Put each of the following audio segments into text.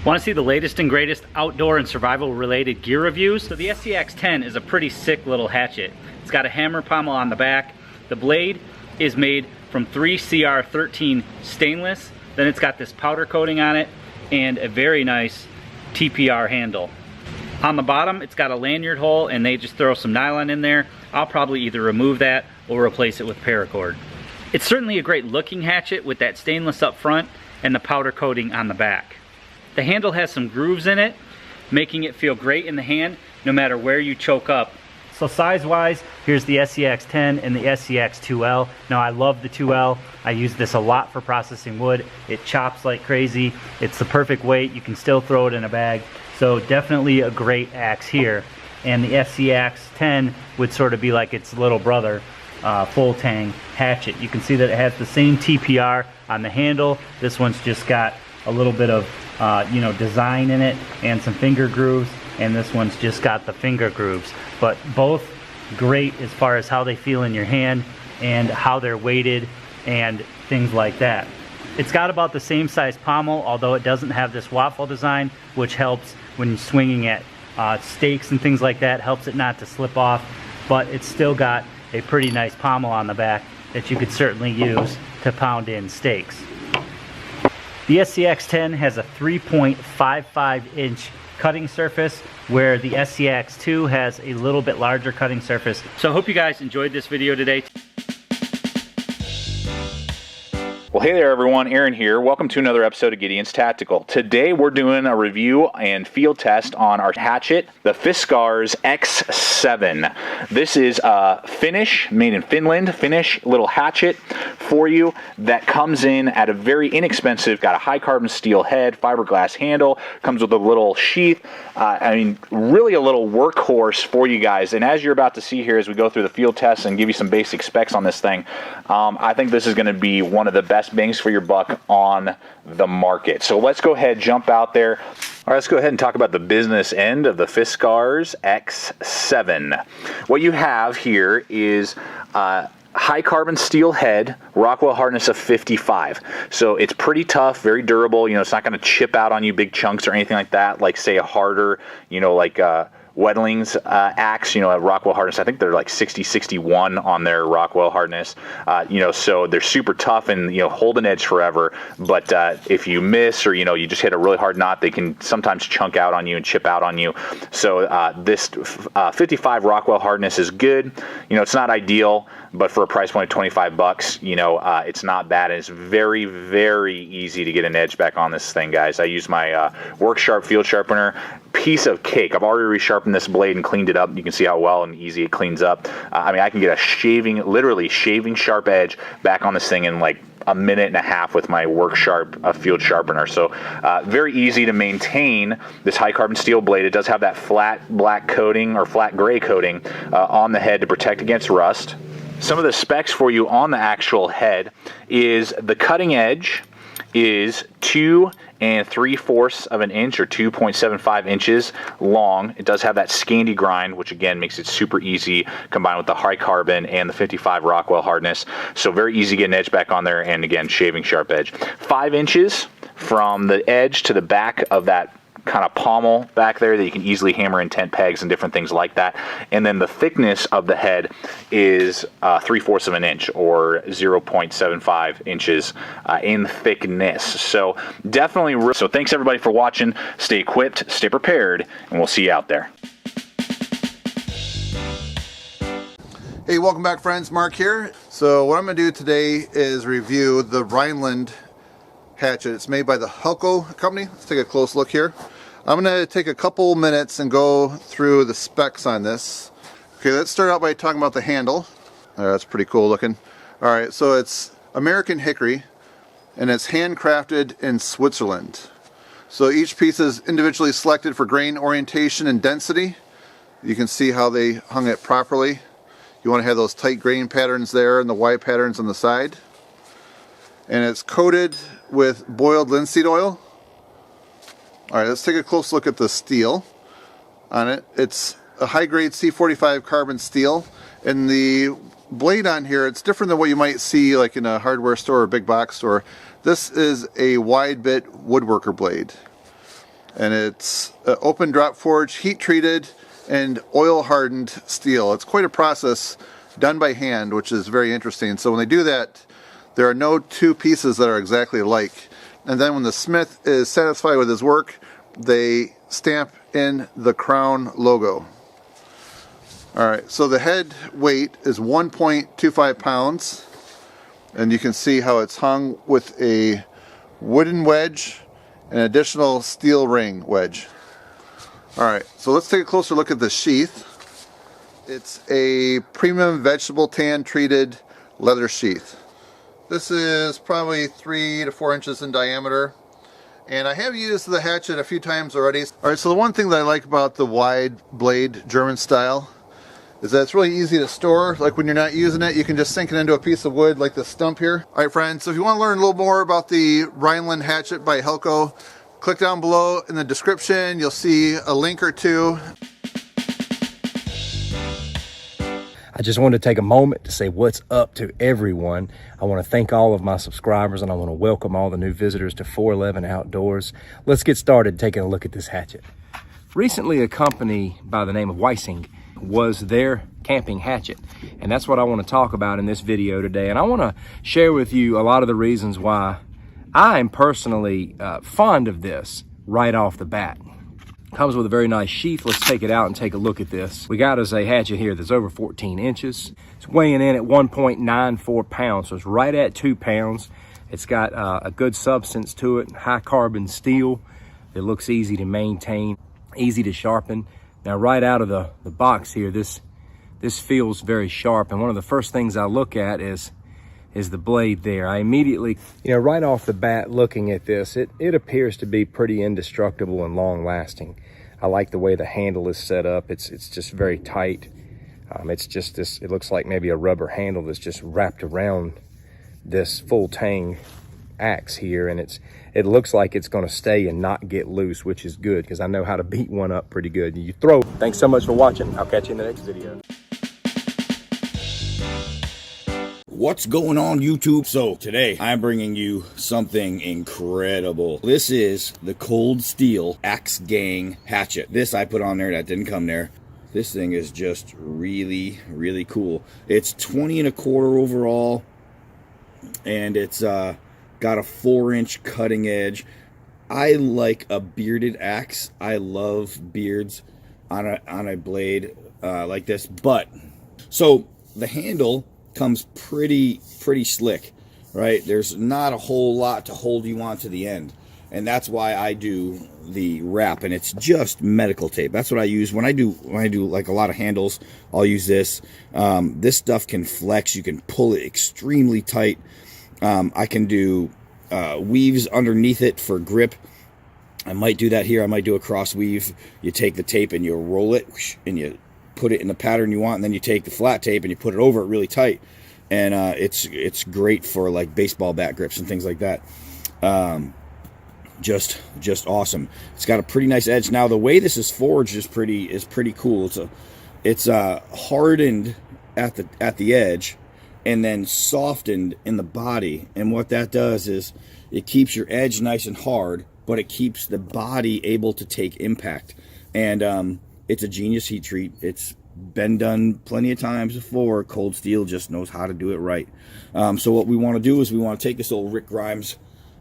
Want to see the latest and greatest outdoor and survival related gear reviews? So the SCX10 is a pretty sick little hatchet. It's got a hammer pommel on the back. The blade is made from 3CR13 stainless. Then it's got this powder coating on it and a very nice TPR handle. On the bottom it's got a lanyard hole and they just throw some nylon in there. I'll probably either remove that or replace it with paracord. It's certainly a great looking hatchet with that stainless up front and the powder coating on the back. The handle has some grooves in it, making it feel great in the hand no matter where you choke up. So size wise, here's the SCX10 and the SCX2L. Now I love the 2L. I use this a lot for processing wood. It chops like crazy. It's the perfect weight. You can still throw it in a bag. So definitely a great axe here. And the SCX10 would sort of be like its little brother, full Tang hatchet. You can see that it has the same TPR on the handle. This one's just got a little bit of design in it and some finger grooves, and this one's just got the finger grooves. But both great as far as how they feel in your hand and how they're weighted and things like that. It's got about the same size pommel, although it doesn't have this waffle design, which helps when you're swinging at stakes and things like that, helps it not to slip off. But it's still got a pretty nice pommel on the back that you could certainly use to pound in stakes. The SCX10 has a 3.55 inch cutting surface, where the SCX2 has a little bit larger cutting surface. So I hope you guys enjoyed this video today. Well, hey there everyone, Aaron here. Welcome to another episode of Gideon's Tactical. Today we're doing a review and field test on our hatchet, the Fiskars X7. This is a Finnish, made in Finland, Finnish little hatchet for you that comes in at a very inexpensive, got a high carbon steel head, fiberglass handle, comes with a little sheath. I mean, really a little workhorse for you guys. And as you're about to see here as we go through the field tests and give you some basic specs on this thing, I think this is going to be one of the best bangs for your buck on the market. So let's go ahead, jump out there. All right, let's go ahead and talk about the business end of the Fiskars X7. What you have here is high carbon steel head, Rockwell hardness of 55. So it's pretty tough, very durable. You know, it's not going to chip out on you big chunks or anything like that, like say a harder, Wettling's axe, at Rockwell hardness. I think they're like 60, 61 on their Rockwell hardness. So they're super tough and, hold an edge forever. But if you miss or, you just hit a really hard knot, they can sometimes chunk out on you and chip out on you. So this 55 Rockwell hardness is good. It's not ideal, but for a price point of 25 bucks, it's not bad. And it's very, very easy to get an edge back on this thing, guys. I use my Work Sharp field sharpener. Piece of cake. I've already resharpened this blade and cleaned it up. You can see how well and easy it cleans up. I can get a literally shaving sharp edge back on this thing in like a minute and a half with my Work Sharp field sharpener. So very easy to maintain this high carbon steel blade. It does have that flat black coating or flat gray coating on the head to protect against rust. Some of the specs for you on the actual head is the cutting edge is 2 3/4 of an inch or 2.75 inches long. It does have that Scandi grind, which again makes it super easy combined with the high carbon and the 55 Rockwell hardness. So very easy to get an edge back on there, and again, shaving sharp edge. 5 inches from the edge to the back of that kind of pommel back there that you can easily hammer in tent pegs and different things like that. And then the thickness of the head is 3/4 of an inch or 0.75 inches in thickness. So definitely. So thanks everybody for watching. Stay equipped, stay prepared, and we'll see you out there. Hey, welcome back friends, Mark here. So what I'm going to do today is review the Rheinland hatchet. It's made by the Helko company. Let's take a close look here. I'm going to take a couple minutes and go through the specs on this. Okay, let's start out by talking about the handle. That's pretty cool looking. Alright, so it's American hickory and it's handcrafted in Switzerland. So each piece is individually selected for grain orientation and density. You can see how they hung it properly. You want to have those tight grain patterns there and the Y patterns on the side. And it's coated with boiled linseed oil. Alright, let's take a close look at the steel on it. It's a high-grade C45 carbon steel, and the blade on here, it's different than what you might see like in a hardware store or big box store. This is a wide bit woodworker blade. And it's open drop forged, heat treated, and oil hardened steel. It's quite a process done by hand, which is very interesting. So when they do that, there are no two pieces that are exactly alike. And then when the smith is satisfied with his work, they stamp in the crown logo. Alright, so the head weight is 1.25 pounds. And you can see how it's hung with a wooden wedge and an additional steel ring wedge. Alright, so let's take a closer look at the sheath. It's a premium vegetable tan treated leather sheath. This is probably 3 to 4 inches in diameter. And I have used the hatchet a few times already. Alright, so the one thing that I like about the wide blade German style is that it's really easy to store. Like when you're not using it, you can just sink it into a piece of wood like the stump here. Alright friends, so if you want to learn a little more about the Rheinland hatchet by Helko, click down below in the description. You'll see a link or two. I just wanted to take a moment to say what's up to everyone. I want to thank all of my subscribers, and I want to welcome all the new visitors to 411 Outdoors. Let's get started taking a look at this hatchet. Recently, a company by the name of WICING was their camping hatchet, and that's what I want to talk about in this video today. And I want to share with you a lot of the reasons why I am personally fond of this right off the bat. Comes with a very nice sheath. Let's take it out and take a look at this. We got us a hatchet here that's over 14 inches. It's weighing in at 1.94 pounds, so it's right at 2 pounds. It's got a good substance to it, high carbon steel. It looks easy to maintain, easy to sharpen. Now right out of the box here, this feels very sharp, and one of the first things I look at is the blade there. I immediately, right off the bat looking at this, it appears to be pretty indestructible and long lasting. I like the way the handle is set up. It's just very tight. It's just this, it looks like maybe a rubber handle that's just wrapped around this full Tang axe here, and it looks like it's going to stay and not get loose, which is good because I know how to beat one up pretty good. You throw. Thanks so much for watching. I'll catch you in the next video. What's going on, YouTube? So today I'm bringing you something incredible. This is the Cold Steel Axe Gang Hatchet. This I put on there, that didn't come there. This thing is just really, really cool. It's 20 1/4 overall, and it's got a 4-inch cutting edge. I like a bearded axe. I love beards on a blade like this. But so the handle comes pretty slick, right? There's not a whole lot to hold you on to the end, and that's why I do the wrap, and it's just medical tape. That's what I use when I do like a lot of handles. I'll use this. This stuff can flex. You can pull it extremely tight. I can do weaves underneath it for grip. I might do that here. I might do a cross weave. You take the tape and you roll it, and you put it in the pattern you want, and then you take the flat tape and you put it over it really tight, and it's great for like baseball bat grips and things like that. Just awesome. It's got a pretty nice edge. Now the way this is forged is pretty cool. It's hardened at the edge and then softened in the body, and what that does is it keeps your edge nice and hard, but it keeps the body able to take impact. And it's a genius heat treat. It's been done plenty of times before. Cold Steel just knows how to do it right. So what we want to do is we want to take this old Rick Grimes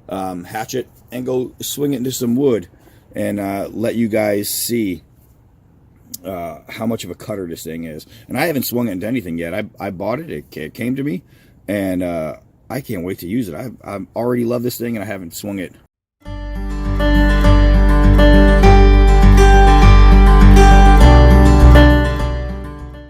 hatchet and go swing it into some wood and let you guys see how much of a cutter this thing is. And I haven't swung it into anything yet. I bought it. It came to me, and I can't wait to use it. I already love this thing, and I haven't swung it